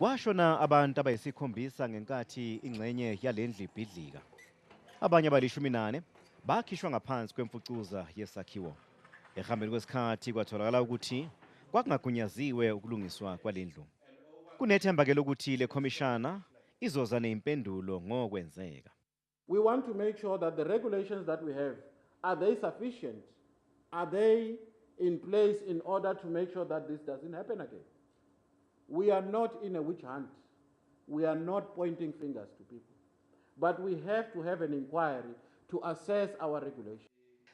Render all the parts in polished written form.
Kwashona abantu abayisikhombisa ngenkathi ingxenye yalendlu ibhidlika. Abanye abali-18 bakhishwa ngaphansi kwemfucuza yesakhiwo. Ehambeni kwesikhathi kwatholakala ukuthi kwakungagunyaziwe ukulungiswa kwalendlu. Kunethemba-ke lokuthi le khomishana izoza neimpendulo ngokwenzeka. We want to make sure that the regulations that we have, are they sufficient? Are they in place in order to make sure that this doesn't happen again? We are not in a witch hunt. We are not pointing fingers to people. But we have to have an inquiry to assess our regulations.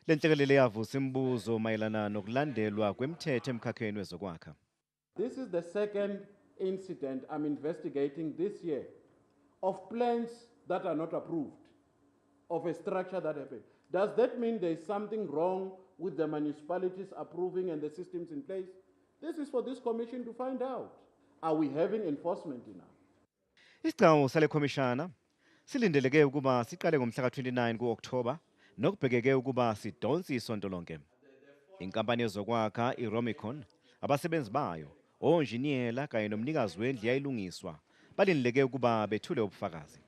Le nhlekelele yavusa imibuzo mayelana nokulandelwa kwemithetho emkhakheni wezokwakha. This is the second incident I'm investigating this year of plans that are not approved, of a structure that happened. Does that mean there is something wrong with the municipalities approving and the systems in place? This is for this commission to find out. Are we having enforcement enough? Isigcawu sale khomishana silindeleke ukuba siqale ngomhla ka-29 ku-Okthobha nokubhekeke ukuba sidonse isonto lonke. Inkampani yezokwakha iRomicon, abasebenzi bayo, onjiniyela kanye nomnikazi wendlu yayilungiswa balindeleke ukuba bethule ubufakazi.